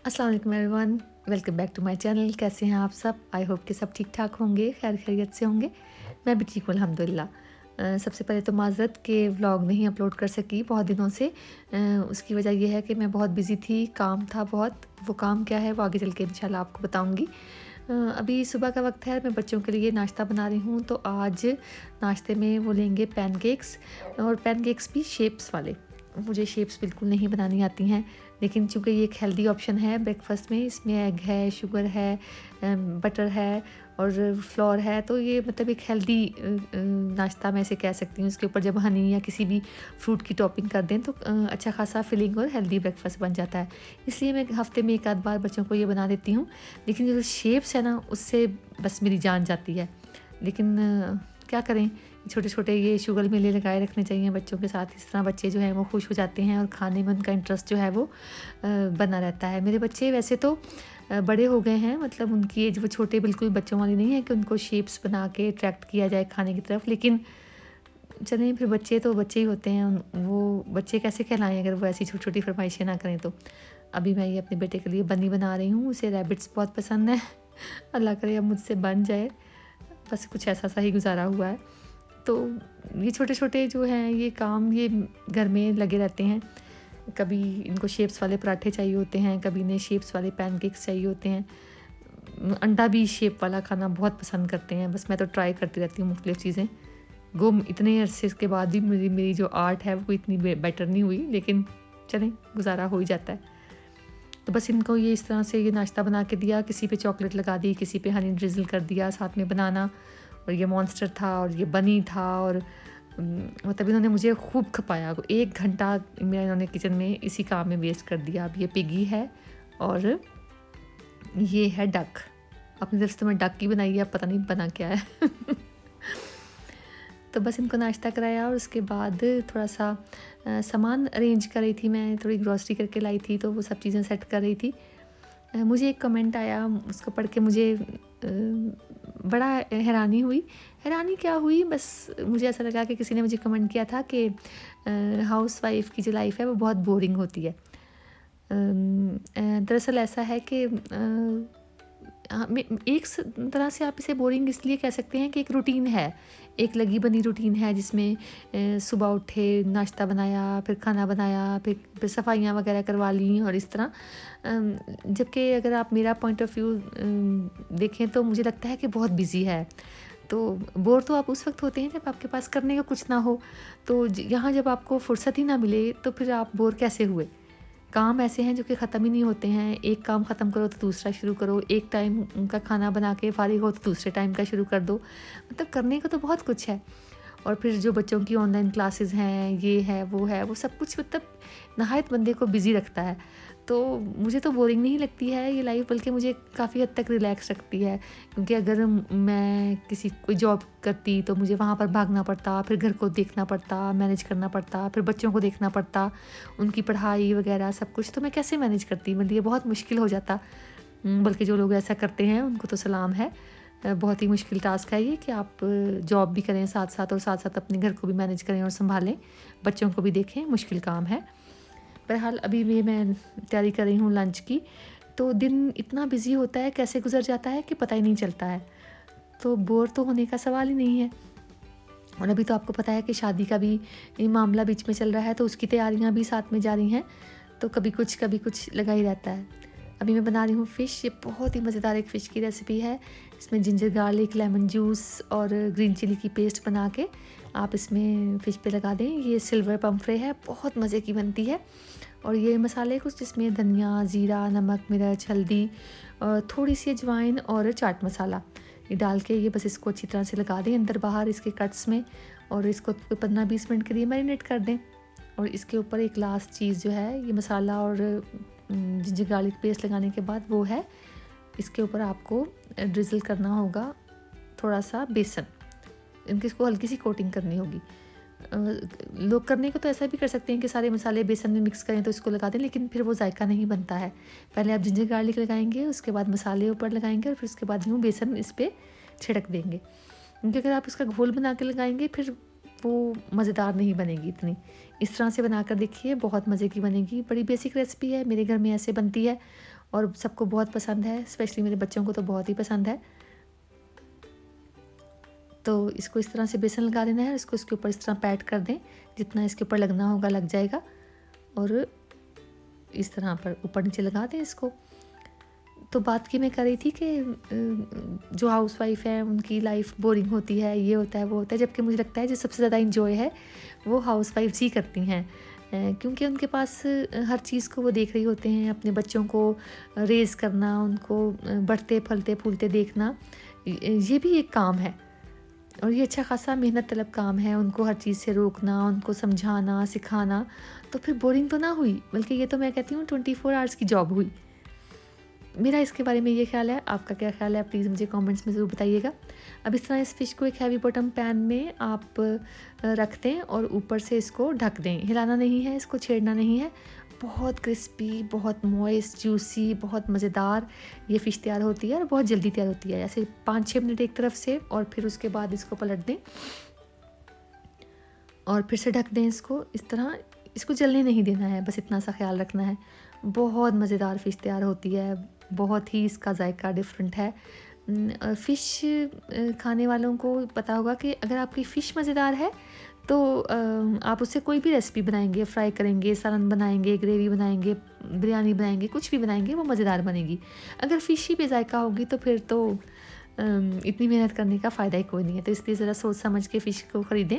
अस्सलाम वालेकुम everyone, welcome back to my channel. कैसे हैं आप सब? आई होप कि सब ठीक ठाक होंगे, खैर खैरियत से होंगे। मैं भी ठीक हूँ अल्हम्दुलिल्लाह। सबसे पहले तो माज़रत के व्लॉग नहीं अपलोड कर सकी बहुत दिनों से। उसकी वजह यह है कि मैं बहुत बिज़ी थी, काम था बहुत। वो काम क्या है वो आगे चल के इंशाल्लाह आपको बताऊँगी। अभी सुबह का वक्त है, मैं बच्चों के लिए नाश्ता बना रही हूँ। तो आज नाश्ते में वो लेंगे पैनकेक्स, और पैनकेक्स भी शेप्स वाले। मुझे शेप्स बिल्कुल नहीं बनानी आती हैं, लेकिन चूँकि ये एक हेल्दी ऑप्शन है ब्रेकफास्ट में, इसमें एग है, शुगर है, बटर है और फ्लोर है, तो ये मतलब एक हेल्दी नाश्ता मैं इसे कह सकती हूँ। इसके ऊपर जब हनी या किसी भी फ्रूट की टॉपिंग कर दें तो अच्छा खासा फिलिंग और हेल्दी ब्रेकफास्ट बन जाता है। इसलिए मैं हफ्ते में एक आध बार बच्चों को ये बना देती हूँ। लेकिन जो शेप्स है ना, उससे बस मेरी जान जाती है। लेकिन क्या करें, छोटे-छोटे ये शुगर मेले लगाए रखने चाहिए बच्चों के साथ। इस तरह बच्चे जो हैं वो खुश हो जाते हैं और खाने में उनका इंटरेस्ट जो है वो बना रहता है। मेरे बच्चे वैसे तो बड़े हो गए हैं, मतलब उनकी एज वो छोटे बिल्कुल बच्चों वाली नहीं है कि उनको शेप्स बना के अट्रैक्ट किया जाए खाने की तरफ। लेकिन चलें, फिर बच्चे तो बच्चे ही होते हैं। वो बच्चे कैसे कहलाएँ अगर वो ऐसी छोटी-छोटी फ़रमाइशें ना करें तो। अभी मैं ये अपने बेटे के लिए बनी बना रही हूँ, उसे रैबिट्स बहुत पसंद है। अल्लाह करे अब मुझसे बन जाए, बस कुछ ऐसा सा ही गुज़ारा हुआ है। तो ये छोटे-छोटे जो हैं ये काम ये घर में लगे रहते हैं। कभी इनको शेप्स वाले पराठे चाहिए होते हैं, कभी इन्हें शेप्स वाले पैनकेक्स चाहिए होते हैं। अंडा भी शेप वाला खाना बहुत पसंद करते हैं। बस मैं तो ट्राई करती रहती हूँ मुख्तलिफ़ चीज़ें। इतने अरसे के बाद भी मेरी मेरी जो आर्ट है वो इतनी बेटर नहीं हुई, लेकिन चलें, गुज़ारा हो ही जाता है। तो बस इनको ये इस तरह से ये नाश्ता बना के दिया, किसी पे चॉकलेट लगा दी, किसी पे हनी ड्रिज़ल कर दिया, साथ में बनाना, और ये मॉन्स्टर था और ये बनी था। और मतलब इन्होंने मुझे खूब खपाया। 1 घंटा मेरा इन्होंने किचन में इसी काम में वेस्ट कर दिया। अब ये पिगी है और ये है डक। अपनी तरफ से तो मैं डक ही बनाई है, अब पता नहीं बना क्या है। तो बस इनको नाश्ता कराया और उसके बाद थोड़ा-सा सामान अरेंज कर रही थी मैं, थोड़ी ग्रॉसरी करके लाई थी, तो वो सब चीज़ें सेट कर रही थी। मुझे एक कमेंट आया, उसको पढ़ के मुझे बड़ा हैरानी हुई। हैरानी क्या हुई, बस मुझे ऐसा लगा कि किसी ने मुझे कमेंट किया था कि हाउसवाइफ़ की जो लाइफ़ है वो बहुत बोरिंग होती है। दरअसल ऐसा है कि तरह से आप इसे बोरिंग इसलिए कह सकते हैं कि एक रूटीन है, एक लगी बनी रूटीन है जिसमें सुबह उठे, नाश्ता बनाया, फिर खाना बनाया, फिर सफाइयाँ वगैरह करवा ली और इस तरह। जबकि अगर आप मेरा पॉइंट ऑफ व्यू देखें तो मुझे लगता है कि बहुत बिज़ी है। तो बोर तो आप उस वक़्त होते हैं जब आपके पास करने का कुछ ना हो। तो यहाँ जब आपको फुर्सत ही ना मिले तो फिर आप बोर कैसे हुए? काम ऐसे हैं जो कि ख़त्म ही नहीं होते हैं। एक काम ख़त्म करो तो दूसरा शुरू करो, एक टाइम का खाना बना के फ़ारिग हो तो दूसरे टाइम का शुरू कर दो। मतलब करने को तो बहुत कुछ है। और फिर जो बच्चों की ऑनलाइन क्लासेस हैं, ये है, वो सब कुछ मतलब नहायत बंदे को बिज़ी रखता है। तो मुझे तो बोरिंग नहीं लगती है ये लाइफ़, बल्कि मुझे काफ़ी हद तक रिलैक्स रखती है। क्योंकि अगर मैं कोई जॉब करती तो मुझे वहाँ पर भागना पड़ता, फिर घर को देखना पड़ता, मैनेज करना पड़ता, फिर बच्चों को देखना पड़ता, उनकी पढ़ाई वगैरह सब कुछ, तो मैं कैसे मैनेज करती? मेरे लिए बहुत मुश्किल हो जाता। बल्कि जो लोग ऐसा करते हैं उनको तो सलाम है। बहुत ही मुश्किल टास्क है ये कि आप जॉब भी करें साथ-साथ और साथ-साथ अपने घर को भी मैनेज करें और सँभालें, बच्चों को भी देखें, मुश्किल काम है। बहरहाल अभी भी मैं तैयारी कर रही हूँ लंच की, तो दिन इतना बिज़ी होता है, कैसे गुज़र जाता है कि पता ही नहीं चलता है। तो बोर तो होने का सवाल ही नहीं है। और अभी तो आपको पता है कि शादी का भी ये मामला बीच में चल रहा है, तो उसकी तैयारियां भी साथ में जारी हैं। तो कभी कुछ लगा ही रहता है। अभी मैं बना रही हूँ फ़िश। ये बहुत ही मज़ेदार एक फ़िश की रेसिपी है। इसमें जिंजर गार्लिक, लेमन जूस और ग्रीन चिली की पेस्ट बना के आप इसमें फ़िश पे लगा दें। ये सिल्वर पम्फ्रे है, बहुत मज़े की बनती है। और ये मसाले कुछ जिसमें धनिया, ज़ीरा, नमक, मिर्च, हल्दी और थोड़ी सी अजवाइन और चाट मसाला ये डाल के ये बस इसको अच्छी तरह से लगा दें अंदर बाहर इसके कट्स में, और इसको 15-20 मिनट के लिए मैरिनेट कर दें। और इसके ऊपर एक लास्ट चीज़ जो है, ये मसाला और जिंजर गार्लिक पेस्ट लगाने के बाद वो है, इसके ऊपर आपको ड्रिज़ल करना होगा थोड़ा सा बेसन। इसको हल्की सी कोटिंग करनी होगी। लोग करने को तो ऐसा भी कर सकते हैं कि सारे मसाले बेसन में मिक्स करें तो इसको लगा दें, लेकिन फिर वो जायका नहीं बनता है। पहले आप जिंजर गार्लिक लगाएंगे, उसके बाद मसाले ऊपर लगाएंगे और फिर उसके बाद यूँ बेसन इस पर छिड़क देंगे। क्योंकि अगर आप इसका घोल बना के लगाएंगे फिर वो मज़ेदार नहीं बनेगी इतनी। इस तरह से बनाकर देखिए, बहुत मज़े की बनेगी। बड़ी बेसिक रेसिपी है, मेरे घर में ऐसे बनती है और सबको बहुत पसंद है, स्पेशली मेरे बच्चों को तो बहुत ही पसंद है। तो इसको इस तरह से बेसन लगा देना है और इसको इसके ऊपर इस तरह पैट कर दें, जितना इसके ऊपर लगना होगा लग जाएगा, और इस तरह पर ऊपर नीचे लगा दें इसको। तो बात की मैं कर रही थी कि जो हाउसवाइफ है उनकी लाइफ बोरिंग होती है, ये होता है वो होता है, जबकि मुझे लगता है जो सबसे ज़्यादा इंजॉय है वो हाउसवाइफ्स ही करती हैं, क्योंकि उनके पास हर चीज़ को वो देख रही होते हैं। अपने बच्चों को रेज़ करना, उनको बढ़ते फलते फूलते देखना, ये भी एक काम है, और ये अच्छा खासा मेहनत तलब काम है। उनको हर चीज़ से रोकना, उनको समझाना, सिखाना, तो फिर बोरिंग तो ना हुई, बल्कि ये तो मैं कहती हूँ 24 आवर्स की जॉब हुई। मेरा इसके बारे में ये ख्याल है, आपका क्या ख्याल है प्लीज़ मुझे कमेंट्स में ज़रूर बताइएगा। अब इस तरह इस फ़िश को एक हैवी बॉटम पैन में आप रख दें और ऊपर से इसको ढक दें। हिलाना नहीं है, इसको छेड़ना नहीं है। बहुत क्रिस्पी, बहुत मॉइस्ट, जूसी, बहुत मज़ेदार ये फ़िश तैयार होती है और बहुत जल्दी तैयार होती है। ऐसे 5-6 मिनट एक तरफ से, और फिर उसके बाद इसको पलट दें और फिर से ढक दें इसको इस तरह। इसको जलने नहीं देना है, बस इतना सा ख्याल रखना है। बहुत मज़ेदार फ़िश तैयार होती है, बहुत ही इसका जायका डिफरेंट है। फ़िश खाने वालों को पता होगा कि अगर आपकी फ़िश मज़ेदार है तो आप उससे कोई भी रेसिपी बनाएंगे, फ्राई करेंगे, सालन बनाएंगे, ग्रेवी बनाएंगे, बिरयानी बनाएंगे, कुछ भी बनाएंगे, वो मज़ेदार बनेगी। अगर फ़िश ही बेजायका होगी तो फिर तो इतनी मेहनत करने का फ़ायदा ही कोई नहीं है। तो इसलिए ज़रा सोच समझ के फ़िश को ख़रीदें।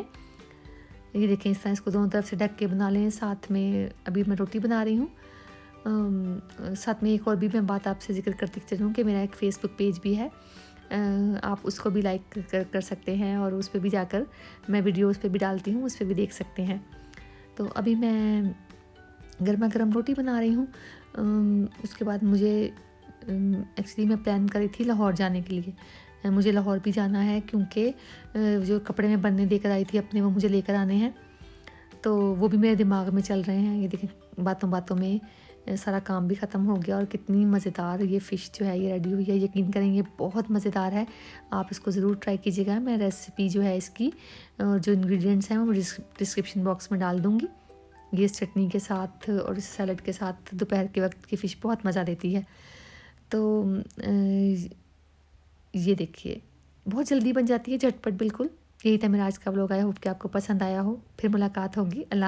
ये देखें, इस तरह इसको दोनों तरफ से ढक के बना लें। साथ में अभी मैं रोटी बना रही हूँ। साथ में एक और भी मैं बात आपसे ज़िक्र करती चलूँ कि मेरा एक फ़ेसबुक पेज भी है, आप उसको भी लाइक कर सकते हैं, और उस पे भी जाकर मैं वीडियोस पे भी डालती हूँ, उस पे भी देख सकते हैं। तो अभी मैं गर्मा गर्म रोटी बना रही हूँ। उसके बाद मुझे एक्चुअली मैं प्लान करी थी लाहौर जाने के लिए। मुझे लाहौर भी जाना है, क्योंकि जो कपड़े मैं बनने देकर आई थी अपने, वो मुझे लेकर आने हैं। तो वो भी मेरे दिमाग में चल रहे हैं। ये देखें, बातों बातों में सारा काम भी ख़त्म हो गया, और कितनी मज़ेदार ये फ़िश जो है ये रेडी हुई है। यकीन करेंगे बहुत मज़ेदार है, आप इसको ज़रूर ट्राई कीजिएगा। मैं रेसिपी जो है इसकी और जो इंग्रेडिएंट्स हैं वो डिस्क्रिप्शन बॉक्स में डाल दूँगी। ये इस चटनी के साथ और इस सैलड के साथ दोपहर के वक्त की फ़िश बहुत मज़ा देती है। तो ये देखिए, बहुत जल्दी बन जाती है, झटपट बिल्कुल। यही था मेरा आज का व्लॉग। आई होप कि आपको पसंद आया हो। फिर मुलाकात होगी। अल्लाह।